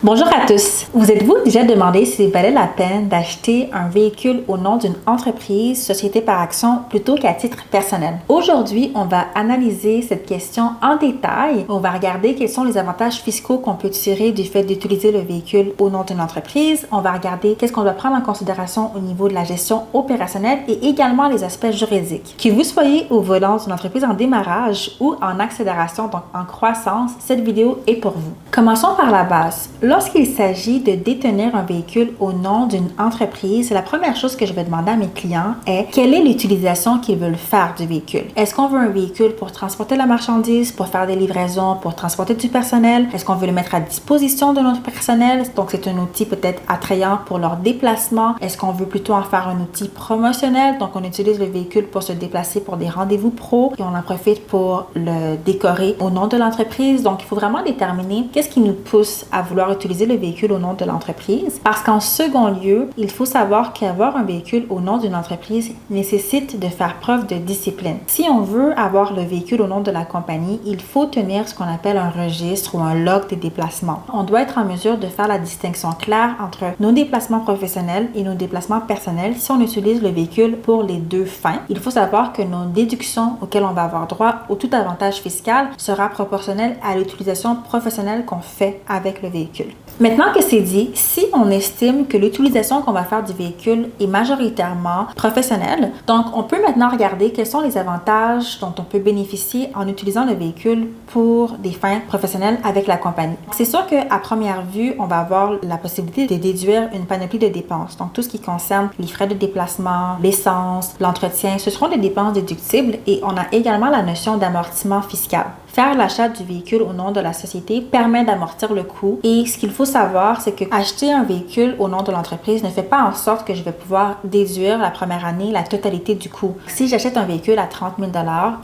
Bonjour à tous. Vous êtes-vous déjà demandé s'il valait la peine d'acheter un véhicule au nom d'une entreprise, société par action, plutôt qu'à titre personnel? Aujourd'hui, on va analyser cette question en détail. On va regarder quels sont les avantages fiscaux qu'on peut tirer du fait d'utiliser le véhicule au nom d'une entreprise. On va regarder qu'est-ce qu'on doit prendre en considération au niveau de la gestion opérationnelle et également les aspects juridiques. Que vous soyez au volant d'une entreprise en démarrage ou en accélération, donc en croissance, cette vidéo est pour vous. Commençons par la base. Lorsqu'il s'agit de détenir un véhicule au nom d'une entreprise, la première chose que je vais demander à mes clients est quelle est l'utilisation qu'ils veulent faire du véhicule. Est-ce qu'on veut un véhicule pour transporter la marchandise, pour faire des livraisons, pour transporter du personnel? Est-ce qu'on veut le mettre à disposition de notre personnel? Donc, c'est un outil peut-être attrayant pour leur déplacement. Est-ce qu'on veut plutôt en faire un outil promotionnel? Donc, on utilise le véhicule pour se déplacer pour des rendez-vous pro et on en profite pour le décorer au nom de l'entreprise. Donc, il faut vraiment déterminer qu'est-ce qui nous pousse à vouloir utiliser le véhicule au nom de l'entreprise. Parce qu'en second lieu, il faut savoir qu'avoir un véhicule au nom d'une entreprise nécessite de faire preuve de discipline. Si on veut avoir le véhicule au nom de la compagnie, il faut tenir ce qu'on appelle un registre ou un log des déplacements. On doit être en mesure de faire la distinction claire entre nos déplacements professionnels et nos déplacements personnels si on utilise le véhicule pour les deux fins. Il faut savoir que nos déductions auxquelles on va avoir droit au tout avantage fiscal sera proportionnel à l'utilisation professionnelle qu'on fait avec le véhicule. Maintenant que c'est dit, si on estime que l'utilisation qu'on va faire du véhicule est majoritairement professionnelle, donc on peut maintenant regarder quels sont les avantages dont on peut bénéficier en utilisant le véhicule pour des fins professionnelles avec la compagnie. C'est sûr qu'à première vue, on va avoir la possibilité de déduire une panoplie de dépenses. Donc tout ce qui concerne les frais de déplacement, l'essence, l'entretien, ce seront des dépenses déductibles et on a également la notion d'amortissement fiscal. Faire l'achat du véhicule au nom de la société permet d'amortir le coût et ce qu'il faut savoir, c'est que acheter un véhicule au nom de l'entreprise ne fait pas en sorte que je vais pouvoir déduire la première année la totalité du coût. Si j'achète un véhicule à 30 000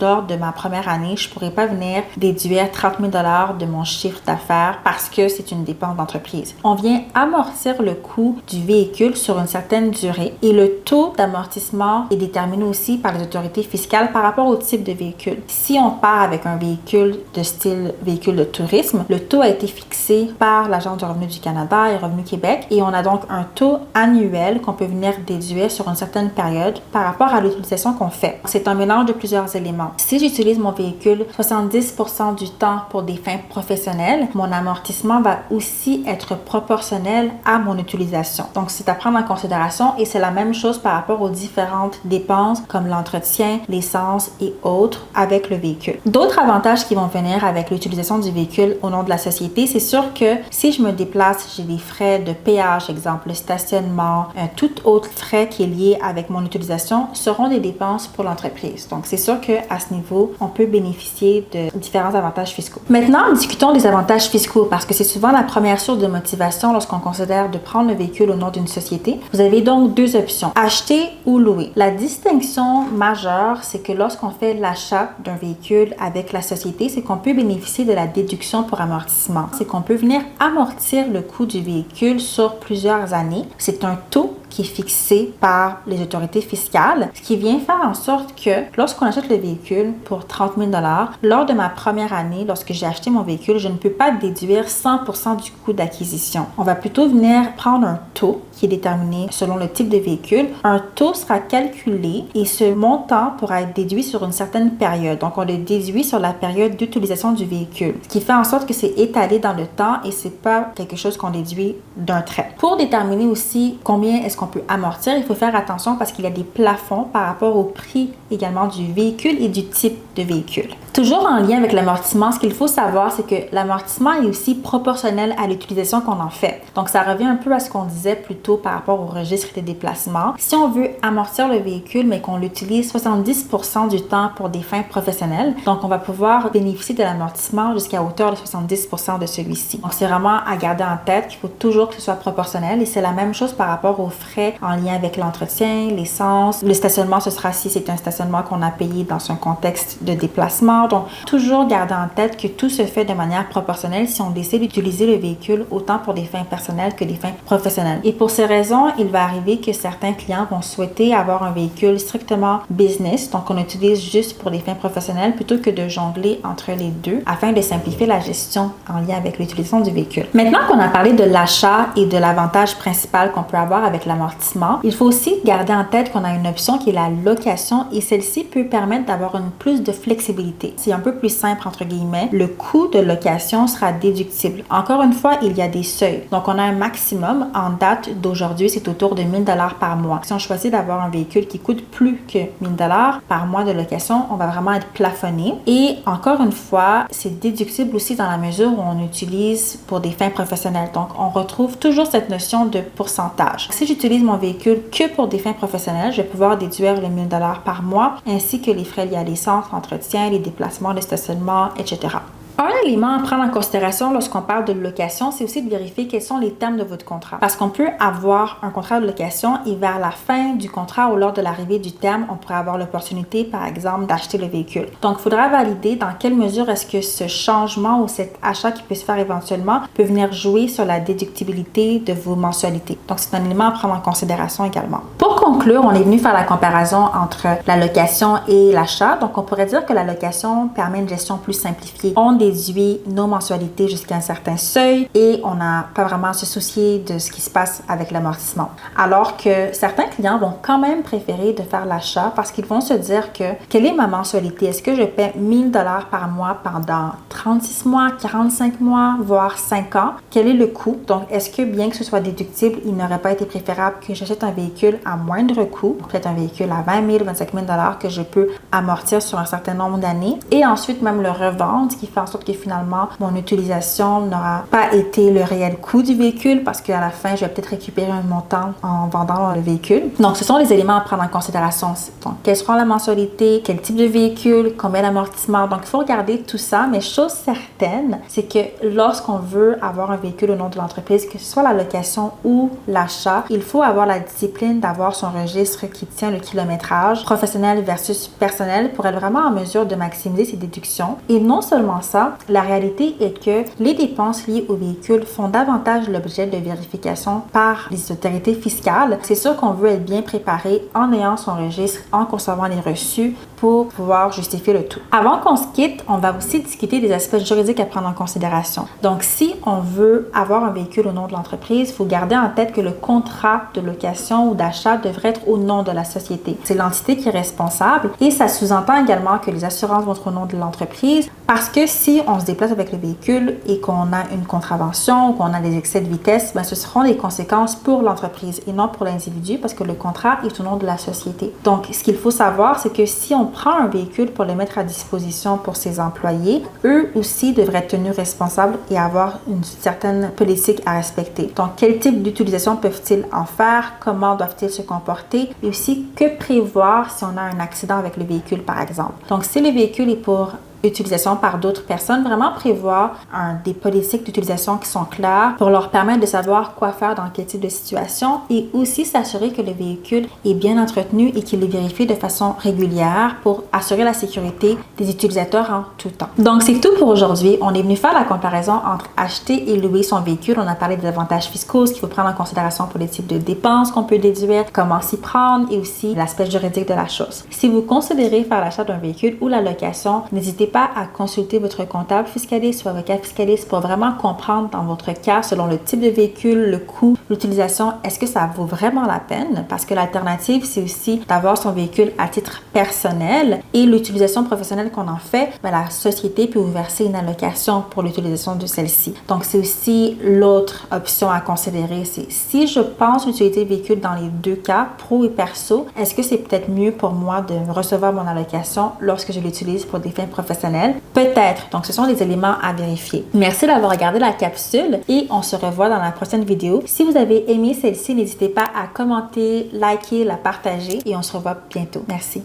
lors de ma première année, je ne pourrai pas venir déduire 30 000 de mon chiffre d'affaires parce que c'est une dépense d'entreprise. On vient amortir le coût du véhicule sur une certaine durée et le taux d'amortissement est déterminé aussi par les autorités fiscales par rapport au type de véhicule. Si on part avec un véhicule de style véhicule de tourisme, le taux a été fixé par l'Agence du revenu du Canada et Revenu Québec et on a donc un taux annuel qu'on peut venir déduire sur une certaine période par rapport à l'utilisation qu'on fait. C'est un mélange de plusieurs éléments. Si j'utilise mon véhicule 70% du temps pour des fins professionnelles, mon amortissement va aussi être proportionnel à mon utilisation. Donc, c'est à prendre en considération et c'est la même chose par rapport aux différentes dépenses comme l'entretien, l'essence et autres avec le véhicule. D'autres avantages qui vont venir avec l'utilisation du véhicule au nom de la société, c'est sûr que si je me déplace, j'ai des frais de péage, exemple le stationnement, tout autre frais qui est lié avec mon utilisation seront des dépenses pour l'entreprise. Donc, c'est sûr qu'à ce niveau, on peut bénéficier de différents avantages fiscaux. Maintenant, discutons des avantages fiscaux parce que c'est souvent la première source de motivation lorsqu'on considère de prendre le véhicule au nom d'une société. Vous avez donc deux options, acheter ou louer. La distinction majeure, c'est que lorsqu'on fait l'achat d'un véhicule avec la société, c'est qu'on peut bénéficier de la déduction pour amortissement. C'est qu'on peut venir amortir le coût du véhicule sur plusieurs années. C'est un taux qui est fixé par les autorités fiscales, ce qui vient faire en sorte que lorsqu'on achète le véhicule pour 30 000 lors de ma première année, lorsque j'ai acheté mon véhicule, je ne peux pas déduire 100% du coût d'acquisition. On va plutôt venir prendre un taux qui est déterminé selon le type de véhicule. Un taux sera calculé et ce montant pourra être déduit sur une certaine période. Donc, on le déduit sur la période d'utilisation du véhicule, ce qui fait en sorte que c'est étalé dans le temps et c'est pas quelque chose qu'on déduit d'un trait. Pour déterminer aussi combien est-ce qu'on peut amortir, il faut faire attention parce qu'il y a des plafonds par rapport au prix également du véhicule et du type de véhicule. Toujours en lien avec l'amortissement, ce qu'il faut savoir, c'est que l'amortissement est aussi proportionnel à l'utilisation qu'on en fait. Donc, ça revient un peu à ce qu'on disait plus tôt par rapport au registre des déplacements. Si on veut amortir le véhicule, mais qu'on l'utilise 70% du temps pour des fins professionnelles, donc on va pouvoir bénéficier de l'amortissement jusqu'à hauteur de 70% de celui-ci. Donc, c'est vraiment à garder en tête qu'il faut toujours que ce soit proportionnel et c'est la même chose par rapport aux frais en lien avec l'entretien, l'essence. Le stationnement, ce sera si c'est un stationnement qu'on a payé dans un contexte de déplacement. Donc, toujours garder en tête que tout se fait de manière proportionnelle si on décide d'utiliser le véhicule autant pour des fins personnelles que des fins professionnelles. Et pour ces raisons, il va arriver que certains clients vont souhaiter avoir un véhicule strictement business, donc on utilise juste pour des fins professionnelles plutôt que de jongler entre les deux afin de simplifier la gestion en lien avec l'utilisation du véhicule. Maintenant qu'on a parlé de l'achat et de l'avantage principal qu'on peut avoir avec l'amortissement, il faut aussi garder en tête qu'on a une option qui est la location et celle-ci peut permettre d'avoir une plus de flexibilité. C'est un peu plus simple entre guillemets. Le coût de location sera déductible. Encore une fois, il y a des seuils. Donc, on a un maximum. En date d'aujourd'hui, c'est autour de 1 000 $ par mois. Si on choisit d'avoir un véhicule qui coûte plus que 1 000 $ par mois de location, on va vraiment être plafonné. Et encore une fois, c'est déductible aussi dans la mesure où on utilise pour des fins professionnelles. Donc, on retrouve toujours cette notion de pourcentage. Si j'utilise mon véhicule que pour des fins professionnelles, je vais pouvoir déduire les 1 000 $ par mois ainsi que les frais liés à l'essence, l'entretien, les déplacements, le stationnement, etc. Un élément à prendre en considération lorsqu'on parle de location, c'est aussi de vérifier quels sont les termes de votre contrat. Parce qu'on peut avoir un contrat de location et vers la fin du contrat ou lors de l'arrivée du terme, on pourrait avoir l'opportunité, par exemple, d'acheter le véhicule. Donc, il faudra valider dans quelle mesure est-ce que ce changement ou cet achat qui peut se faire éventuellement peut venir jouer sur la déductibilité de vos mensualités. Donc, c'est un élément à prendre en considération également. Pour conclure, on est venu faire la comparaison entre la location et l'achat. Donc, on pourrait dire que la location permet une gestion plus simplifiée. On déduit nos mensualités jusqu'à un certain seuil et on n'a pas vraiment à se soucier de ce qui se passe avec l'amortissement. Alors que certains clients vont quand même préférer de faire l'achat parce qu'ils vont se dire que quelle est ma mensualité? Est-ce que je paie 1 000 $ par mois pendant 36 mois, 45 mois, voire 5 ans? Quel est le coût? Donc, est-ce que bien que ce soit déductible, il n'aurait pas été préférable que j'achète un véhicule à moindre coût, peut-être un véhicule à 20 000, 25 000 $ que je peux amortir sur un certain nombre d'années et ensuite même le revendre, ce qui fait en sorte que finalement, mon utilisation n'aura pas été le réel coût du véhicule parce qu'à la fin, je vais peut-être récupérer un montant en vendant le véhicule. Donc, ce sont les éléments à prendre en considération. Donc, quelle sera la mensualité, quel type de véhicule, combien d'amortissement. Donc, il faut regarder tout ça, mais chose certaine, c'est que lorsqu'on veut avoir un véhicule au nom de l'entreprise, que ce soit la location ou l'achat, il faut avoir la discipline d'avoir son registre qui tient le kilométrage professionnel versus personnel pour être vraiment en mesure de maximiser ses déductions. Et non seulement ça, la réalité est que les dépenses liées au véhicule font davantage l'objet de vérification par les autorités fiscales. C'est sûr qu'on veut être bien préparé en ayant son registre, en conservant les reçus pour pouvoir justifier le tout. Avant qu'on se quitte, on va aussi discuter des aspects juridiques à prendre en considération. Donc, si on veut avoir un véhicule au nom de l'entreprise, il faut garder en tête que le contrat de location ou d'achat devrait être au nom de la société. C'est l'entité qui est responsable et ça sous-entend également que les assurances vont être au nom de l'entreprise parce que si on se déplace avec le véhicule et qu'on a une contravention ou qu'on a des excès de vitesse, bien, ce seront des conséquences pour l'entreprise et non pour l'individu parce que le contrat est au nom de la société. Donc, ce qu'il faut savoir, c'est que si on prend un véhicule pour le mettre à disposition pour ses employés, eux aussi devraient être tenus responsables et avoir une certaine politique à respecter. Donc, quel type d'utilisation peuvent-ils en faire? Comment doivent-ils se comporter? Et aussi, que prévoir si on a un accident avec le véhicule, par exemple. Donc, si le véhicule est pour utilisation par d'autres personnes, vraiment prévoir des politiques d'utilisation qui sont claires pour leur permettre de savoir quoi faire dans quel type de situation et aussi s'assurer que le véhicule est bien entretenu et qu'il est vérifié de façon régulière pour assurer la sécurité des utilisateurs en tout temps. Donc, c'est tout pour aujourd'hui. On est venu faire la comparaison entre acheter et louer son véhicule. On a parlé des avantages fiscaux, ce qu'il faut prendre en considération pour les types de dépenses qu'on peut déduire, comment s'y prendre et aussi l'aspect juridique de la chose. Si vous considérez faire l'achat d'un véhicule ou la location, n'hésitez pas à consulter votre comptable fiscaliste ou avocat fiscaliste pour vraiment comprendre dans votre cas, selon le type de véhicule, le coût, l'utilisation, est-ce que ça vaut vraiment la peine? Parce que l'alternative, c'est aussi d'avoir son véhicule à titre personnel et l'utilisation professionnelle qu'on en fait, bien, la société peut vous verser une allocation pour l'utilisation de celle-ci. Donc, c'est aussi l'autre option à considérer, c'est si je pense utiliser le véhicule dans les deux cas, pro et perso, est-ce que c'est peut-être mieux pour moi de recevoir mon allocation lorsque je l'utilise pour des fins professionnelles? Peut-être. Donc, ce sont des éléments à vérifier. Merci d'avoir regardé la capsule et on se revoit dans la prochaine vidéo. Si vous avez aimé celle-ci, n'hésitez pas à commenter, liker, la partager et on se revoit bientôt. Merci.